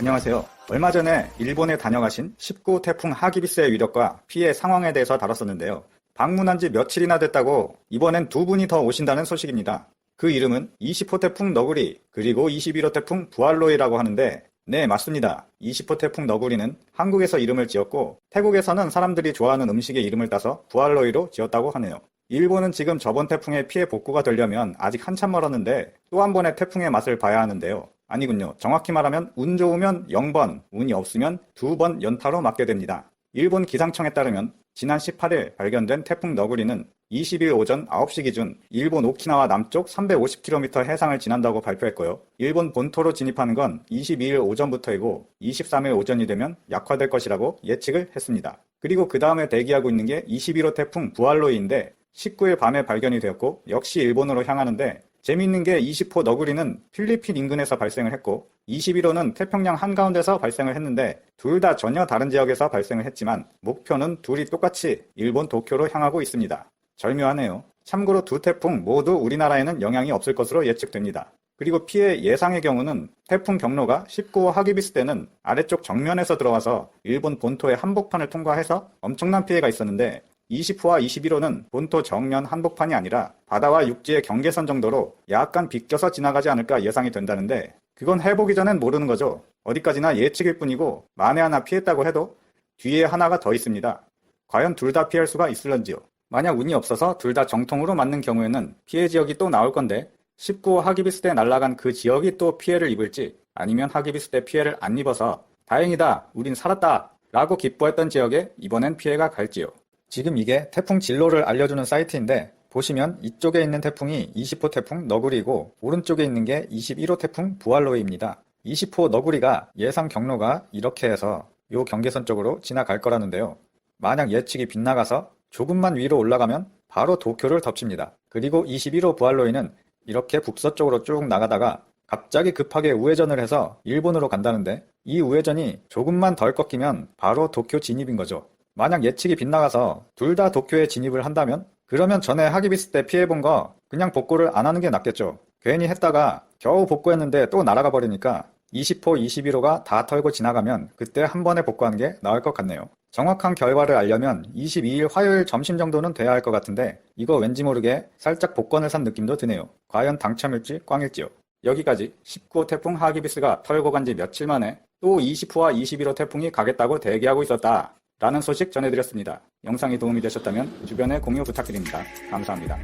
안녕하세요. 얼마 전에 일본에 다녀가신 19호 태풍 하기비스의 위력과 피해 상황에 대해서 다뤘었는데요. 방문한 지 며칠이나 됐다고 이번엔 두 분이 더 오신다는 소식입니다. 그 이름은 20호 태풍 너구리 그리고 21호 태풍 부알로이라고 하는데 네, 맞습니다. 20호 태풍 너구리는 한국에서 이름을 지었고 태국에서는 사람들이 좋아하는 음식의 이름을 따서 부알로이로 지었다고 하네요. 일본은 지금 저번 태풍의 피해 복구가 되려면 아직 한참 멀었는데 또 한 번의 태풍의 맛을 봐야 하는데요. 아니군요. 정확히 말하면 운 좋으면 0번, 운이 없으면 2번 연타로 맞게 됩니다. 일본 기상청에 따르면 지난 18일 발견된 태풍 너구리는 20일 오전 9시 기준 일본 오키나와 남쪽 350km 해상을 지난다고 발표했고요. 일본 본토로 진입하는 건 22일 오전부터이고 23일 오전이 되면 약화될 것이라고 예측을 했습니다. 그리고 그 다음에 대기하고 있는 게 21호 태풍 부알로이인데 19일 밤에 발견이 되었고 역시 일본으로 향하는데 재미있는 게 20호 너구리는 필리핀 인근에서 발생을 했고 21호는 태평양 한가운데서 발생을 했는데 둘 다 전혀 다른 지역에서 발생을 했지만 목표는 둘이 똑같이 일본 도쿄로 향하고 있습니다. 절묘하네요. 참고로 두 태풍 모두 우리나라에는 영향이 없을 것으로 예측됩니다. 그리고 피해 예상의 경우는 태풍 경로가 19호 하기비스 때는 아래쪽 정면에서 들어와서 일본 본토의 한복판을 통과해서 엄청난 피해가 있었는데 20호와 21호는 본토 정면 한복판이 아니라 바다와 육지의 경계선 정도로 약간 비껴서 지나가지 않을까 예상이 된다는데 그건 해보기 전엔 모르는 거죠. 어디까지나 예측일 뿐이고 만에 하나 피했다고 해도 뒤에 하나가 더 있습니다. 과연 둘 다 피할 수가 있을런지요. 만약 운이 없어서 둘 다 정통으로 맞는 경우에는 피해 지역이 또 나올 건데 19호 하기비스 때 날아간 그 지역이 또 피해를 입을지 아니면 하기비스 때 피해를 안 입어서 다행이다 우린 살았다 라고 기뻐했던 지역에 이번엔 피해가 갈지요. 지금 이게 태풍 진로를 알려주는 사이트인데 보시면 이쪽에 있는 태풍이 20호 태풍 너구리고 오른쪽에 있는 게 21호 태풍 부알로이입니다. 20호 너구리가 예상 경로가 이렇게 해서 요 경계선 쪽으로 지나갈 거라는데요. 만약 예측이 빗나가서 조금만 위로 올라가면 바로 도쿄를 덮칩니다. 그리고 21호 부알로이는 이렇게 북서쪽으로 쭉 나가다가 갑자기 급하게 우회전을 해서 일본으로 간다는데 이 우회전이 조금만 덜 꺾이면 바로 도쿄 진입인 거죠. 만약 예측이 빗나가서 둘 다 도쿄에 진입을 한다면 그러면 전에 하기비스 때 피해본 거 그냥 복구를 안 하는 게 낫겠죠. 괜히 했다가 겨우 복구했는데 또 날아가 버리니까 20호, 21호가 다 털고 지나가면 그때 한 번에 복구하는 게 나을 것 같네요. 정확한 결과를 알려면 22일 화요일 점심 정도는 돼야 할 것 같은데 이거 왠지 모르게 살짝 복권을 산 느낌도 드네요. 과연 당첨일지 꽝일지요. 여기까지 19호 태풍 하기비스가 털고 간 지 며칠 만에 또 20호와 21호 태풍이 가겠다고 대기하고 있었다 라는 소식 전해드렸습니다. 영상이 도움이 되셨다면 주변에 공유 부탁드립니다. 감사합니다.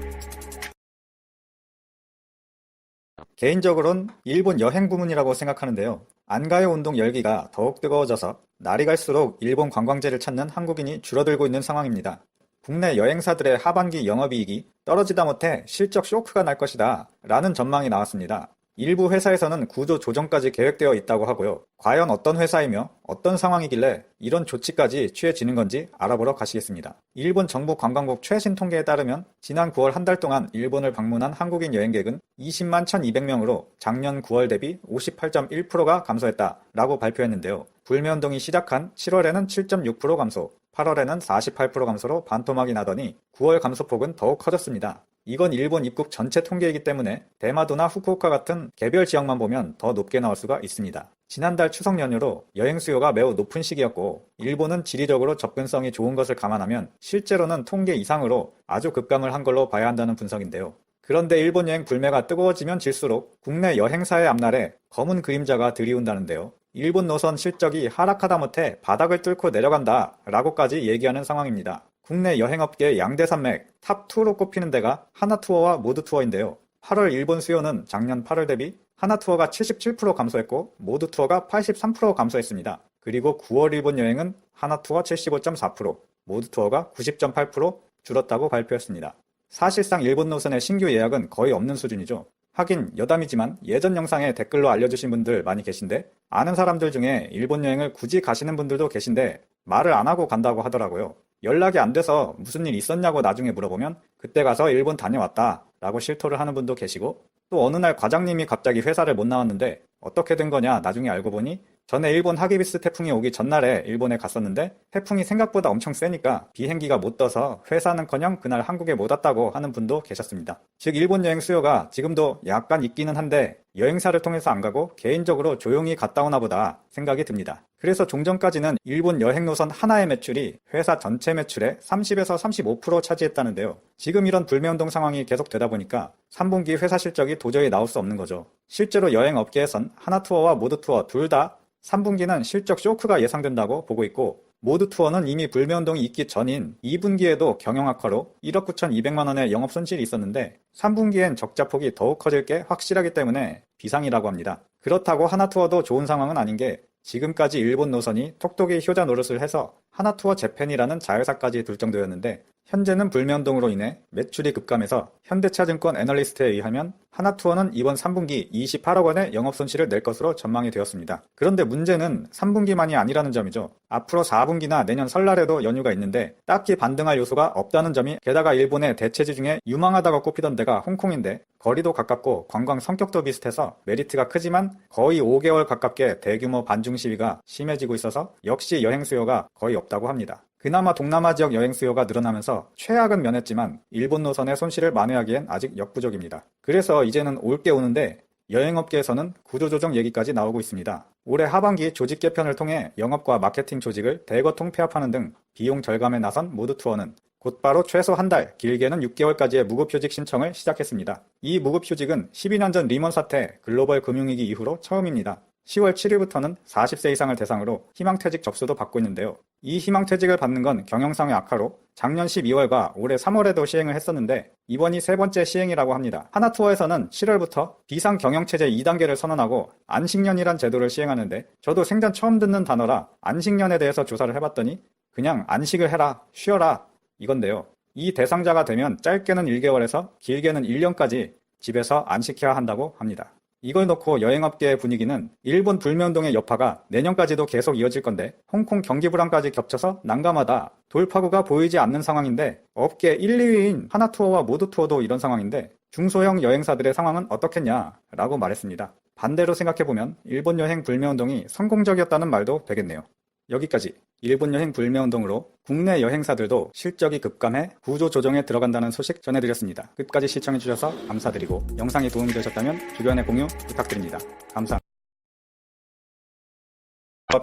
개인적으로는 일본 여행 부문이라고 생각하는데요. 안가요 운동 열기가 더욱 뜨거워져서 날이 갈수록 일본 관광지를 찾는 한국인이 줄어들고 있는 상황입니다. 국내 여행사들의 하반기 영업이익이 떨어지다 못해 실적 쇼크가 날 것이다 라는 전망이 나왔습니다. 일부 회사에서는 구조 조정까지 계획되어 있다고 하고요. 과연 어떤 회사이며 어떤 상황이길래 이런 조치까지 취해지는 건지 알아보러 가시겠습니다. 일본 정부 관광국 최신 통계에 따르면 지난 9월 한 달 동안 일본을 방문한 한국인 여행객은 20만 1200명으로 작년 9월 대비 58.1%가 감소했다라고 발표했는데요. 불매운동이 시작한 7월에는 7.6% 감소, 8월에는 48% 감소로 반토막이 나더니 9월 감소폭은 더욱 커졌습니다. 이건 일본 입국 전체 통계이기 때문에 대마도나 후쿠오카 같은 개별 지역만 보면 더 높게 나올 수가 있습니다. 지난달 추석 연휴로 여행 수요가 매우 높은 시기였고 일본은 지리적으로 접근성이 좋은 것을 감안하면 실제로는 통계 이상으로 아주 급감을 한 걸로 봐야 한다는 분석인데요. 그런데 일본 여행 불매가 뜨거워지면 질수록 국내 여행사의 앞날에 검은 그림자가 들이운다는데요. 일본 노선 실적이 하락하다 못해 바닥을 뚫고 내려간다 라고까지 얘기하는 상황입니다. 국내 여행업계의 양대 산맥 탑2로 꼽히는 데가 하나투어와 모두투어인데요. 8월 일본 수요는 작년 8월 대비 하나투어가 77% 감소했고 모두투어가 83% 감소했습니다. 그리고 9월 일본 여행은 하나투어 75.4%, 모두투어가 90.8% 줄었다고 발표했습니다. 사실상 일본 노선의 신규 예약은 거의 없는 수준이죠. 하긴 여담이지만 예전 영상에 댓글로 알려주신 분들 많이 계신데 아는 사람들 중에 일본 여행을 굳이 가시는 분들도 계신데 말을 안 하고 간다고 하더라고요. 연락이 안 돼서 무슨 일 있었냐고 나중에 물어보면 그때 가서 일본 다녀왔다 라고 실토를 하는 분도 계시고 또 어느 날 과장님이 갑자기 회사를 못 나왔는데 어떻게 된 거냐 나중에 알고 보니 전에 일본 하기비스 태풍이 오기 전날에 일본에 갔었는데 태풍이 생각보다 엄청 세니까 비행기가 못 떠서 회사는커녕 그날 한국에 못 왔다고 하는 분도 계셨습니다. 즉 일본 여행 수요가 지금도 약간 있기는 한데 여행사를 통해서 안 가고 개인적으로 조용히 갔다 오나 보다 생각이 듭니다. 그래서 종전까지는 일본 여행 노선 하나의 매출이 회사 전체 매출의 30에서 35% 차지했다는데요. 지금 이런 불매운동 상황이 계속되다 보니까 3분기 회사 실적이 도저히 나올 수 없는 거죠. 실제로 여행업계에선 하나투어와 모드투어 둘 다 3분기는 실적 쇼크가 예상된다고 보고 있고 모드투어는 이미 불매운동이 있기 전인 2분기에도 경영 악화로 1억 9,200만 원의 영업 손실이 있었는데 3분기엔 적자폭이 더욱 커질 게 확실하기 때문에 비상이라고 합니다. 그렇다고 하나투어도 좋은 상황은 아닌 게 지금까지 일본 노선이 톡톡이 효자 노릇을 해서 하나투어 재팬이라는 자회사까지 둘 정도였는데 현재는 불매운동으로 인해 매출이 급감해서 현대차증권 애널리스트에 의하면 하나투어는 이번 3분기 28억 원의 영업손실을 낼 것으로 전망이 되었습니다. 그런데 문제는 3분기만이 아니라는 점이죠. 앞으로 4분기나 내년 설날에도 연휴가 있는데 딱히 반등할 요소가 없다는 점이 게다가 일본의 대체지 중에 유망하다고 꼽히던 데가 홍콩인데 거리도 가깝고 관광 성격도 비슷해서 메리트가 크지만 거의 5개월 가깝게 대규모 반중 시위가 심해지고 있어서 역시 여행 수요가 거의 없다고 합니다. 그나마 동남아 지역 여행 수요가 늘어나면서 최악은 면했지만 일본 노선의 손실을 만회하기엔 아직 역부족입니다. 그래서 이제는 올 게 오는데 여행업계에서는 구조조정 얘기까지 나오고 있습니다. 올해 하반기 조직 개편을 통해 영업과 마케팅 조직을 대거 통폐합하는 등 비용 절감에 나선 모드투어는 곧바로 최소 한 달, 길게는 6개월까지의 무급휴직 신청을 시작했습니다. 이 무급휴직은 12년 전 리먼 사태 글로벌 금융위기 이후로 처음입니다. 10월 7일부터는 40세 이상을 대상으로 희망퇴직 접수도 받고 있는데요. 이 희망퇴직을 받는 건 경영상의 악화로 작년 12월과 올해 3월에도 시행을 했었는데 이번이 세 번째 시행이라고 합니다. 하나투어에서는 7월부터 비상경영체제 2단계를 선언하고 안식년이란 제도를 시행하는데 저도 생전 처음 듣는 단어라 안식년에 대해서 조사를 해봤더니 그냥 안식을 해라, 쉬어라 이건데요. 이 대상자가 되면 짧게는 1개월에서 길게는 1년까지 집에서 안식해야 한다고 합니다. 이걸 놓고 여행업계의 분위기는 일본 불매운동의 여파가 내년까지도 계속 이어질 건데 홍콩 경기 불황까지 겹쳐서 난감하다. 돌파구가 보이지 않는 상황인데 업계 1, 2위인 하나투어와 모드투어도 이런 상황인데 중소형 여행사들의 상황은 어떻겠냐라고 말했습니다. 반대로 생각해보면 일본 여행 불매운동이 성공적이었다는 말도 되겠네요. 여기까지 일본 여행 불매운동으로 국내 여행사들도 실적이 급감해 구조 조정에 들어간다는 소식 전해드렸습니다. 끝까지 시청해주셔서 감사드리고 영상이 도움이 되셨다면 주변에 공유 부탁드립니다. 감사합니다.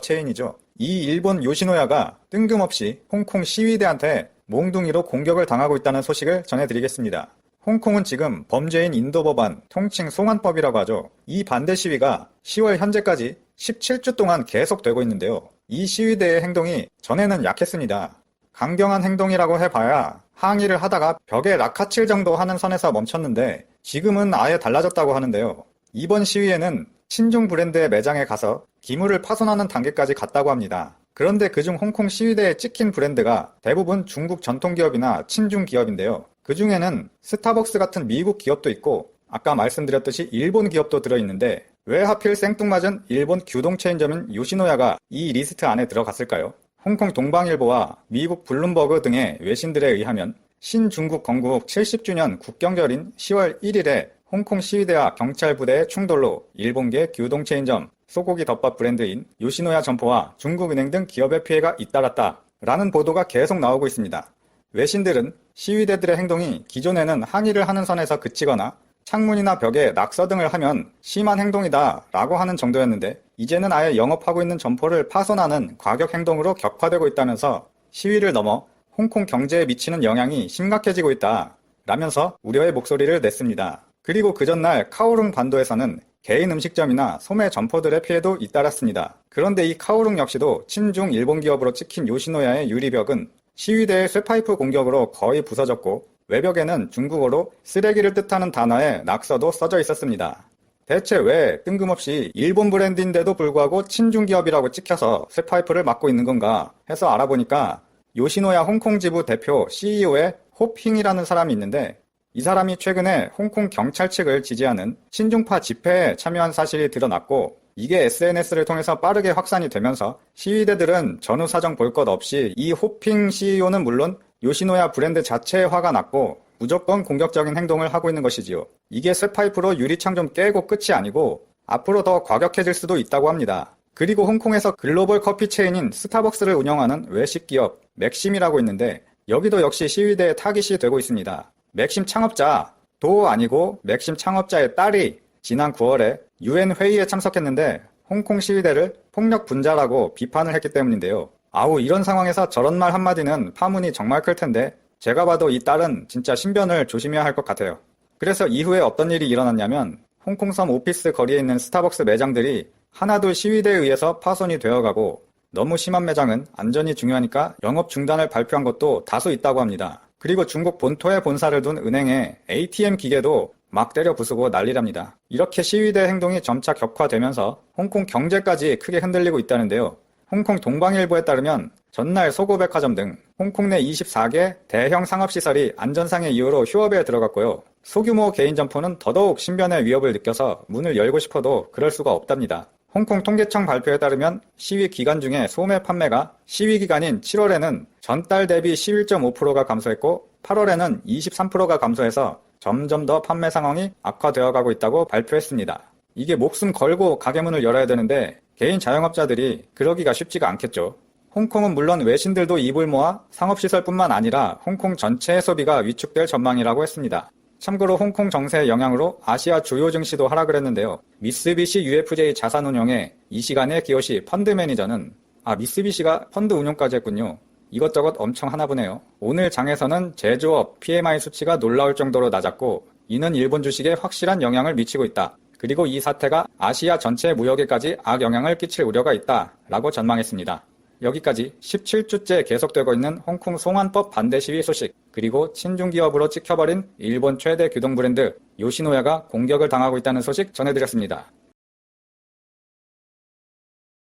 체인이죠. 이 일본 요시노야가 뜬금없이 홍콩 시위대한테 몽둥이로 공격을 당하고 있다는 소식을 전해드리겠습니다. 홍콩은 지금 범죄인 인도법안 통칭 송환법이라고 하죠. 이 반대 시위가 10월 현재까지 17주 동안 계속되고 있는데요. 이 시위대의 행동이 전에는 약했습니다. 강경한 행동이라고 해봐야 항의를 하다가 벽에 락카칠 정도 하는 선에서 멈췄는데 지금은 아예 달라졌다고 하는데요. 이번 시위에는 친중 브랜드의 매장에 가서 기물을 파손하는 단계까지 갔다고 합니다. 그런데 그중 홍콩 시위대에 찍힌 브랜드가 대부분 중국 전통기업이나 친중 기업인데요. 그 중에는 스타벅스 같은 미국 기업도 있고 아까 말씀드렸듯이 일본 기업도 들어있는데 왜 하필 생뚱맞은 일본 규동 체인점인 요시노야가 이 리스트 안에 들어갔을까요? 홍콩 동방일보와 미국 블룸버그 등의 외신들에 의하면 신중국 건국 70주년 국경절인 10월 1일에 홍콩 시위대와 경찰 부대의 충돌로 일본계 규동 체인점, 소고기 덮밥 브랜드인 요시노야 점포와 중국은행 등 기업의 피해가 잇따랐다 라는 보도가 계속 나오고 있습니다. 외신들은 시위대들의 행동이 기존에는 항의를 하는 선에서 그치거나 창문이나 벽에 낙서 등을 하면 심한 행동이다 라고 하는 정도였는데 이제는 아예 영업하고 있는 점포를 파손하는 과격 행동으로 격화되고 있다면서 시위를 넘어 홍콩 경제에 미치는 영향이 심각해지고 있다 라면서 우려의 목소리를 냈습니다. 그리고 그 전날 카오룽 반도에서는 개인 음식점이나 소매 점포들의 피해도 잇따랐습니다. 그런데 이 카오룽 역시도 친중 일본 기업으로 찍힌 요시노야의 유리벽은 시위대의 쇠파이프 공격으로 거의 부서졌고 외벽에는 중국어로 쓰레기를 뜻하는 단어의 낙서도 써져 있었습니다. 대체 왜 뜬금없이 일본 브랜드인데도 불구하고 친중 기업이라고 찍혀서 쇠파이프를 막고 있는 건가 해서 알아보니까 요시노야 홍콩 지부 대표 CEO의 호핑이라는 사람이 있는데 이 사람이 최근에 홍콩 경찰 측을 지지하는 친중파 집회에 참여한 사실이 드러났고 이게 SNS를 통해서 빠르게 확산이 되면서 시위대들은 전후 사정 볼 것 없이 이 호핑 CEO는 물론 요시노야 브랜드 자체에 화가 났고 무조건 공격적인 행동을 하고 있는 것이지요. 이게 쇠파이프로 유리창 좀 깨고 끝이 아니고 앞으로 더 과격해질 수도 있다고 합니다. 그리고 홍콩에서 글로벌 커피 체인인 스타벅스를 운영하는 외식 기업 맥심이라고 있는데 여기도 역시 시위대의 타깃이 되고 있습니다. 맥심 창업자도 아니고 맥심 창업자의 딸이 지난 9월에 UN 회의에 참석했는데 홍콩 시위대를 폭력 분자라고 비판을 했기 때문인데요. 아우, 이런 상황에서 저런 말 한마디는 파문이 정말 클 텐데 제가 봐도 이 딸은 진짜 신변을 조심해야 할 것 같아요. 그래서 이후에 어떤 일이 일어났냐면 홍콩섬 오피스 거리에 있는 스타벅스 매장들이 하나둘 시위대에 의해서 파손이 되어가고 너무 심한 매장은 안전이 중요하니까 영업 중단을 발표한 것도 다수 있다고 합니다. 그리고 중국 본토에 본사를 둔 은행의 ATM 기계도 막 때려 부수고 난리랍니다. 이렇게 시위대 행동이 점차 격화되면서 홍콩 경제까지 크게 흔들리고 있다는데요. 홍콩 동방일보에 따르면 전날 소고백화점 등 홍콩 내 24개 대형 상업시설이 안전상의 이유로 휴업에 들어갔고요. 소규모 개인 점포는 더더욱 신변의 위협을 느껴서 문을 열고 싶어도 그럴 수가 없답니다. 홍콩 통계청 발표에 따르면 시위 기간 중에 소매 판매가 시위 기간인 7월에는 전달 대비 11.5%가 감소했고 8월에는 23%가 감소해서 점점 더 판매 상황이 악화되어 가고 있다고 발표했습니다. 이게 목숨 걸고 가게 문을 열어야 되는데 개인 자영업자들이 그러기가 쉽지가 않겠죠. 홍콩은 물론 외신들도 입을 모아 상업시설뿐만 아니라 홍콩 전체의 소비가 위축될 전망이라고 했습니다. 참고로 홍콩 정세의 영향으로 아시아 주요 증시도 하락을 했는데요. 미쓰비시 UFJ 자산운용의 이시간의 기요시 펀드 매니저는 미쓰비시가 펀드 운용까지 했군요. 이것저것 엄청 하나 보네요. 오늘 장에서는 제조업 PMI 수치가 놀라울 정도로 낮았고 이는 일본 주식에 확실한 영향을 미치고 있다. 그리고 이 사태가 아시아 전체 무역에까지 악영향을 끼칠 우려가 있다 라고 전망했습니다. 여기까지 17주째 계속되고 있는 홍콩 송환법 반대 시위 소식, 그리고 친중기업으로 찍혀버린 일본 최대 규동 브랜드 요시노야가 공격을 당하고 있다는 소식 전해드렸습니다.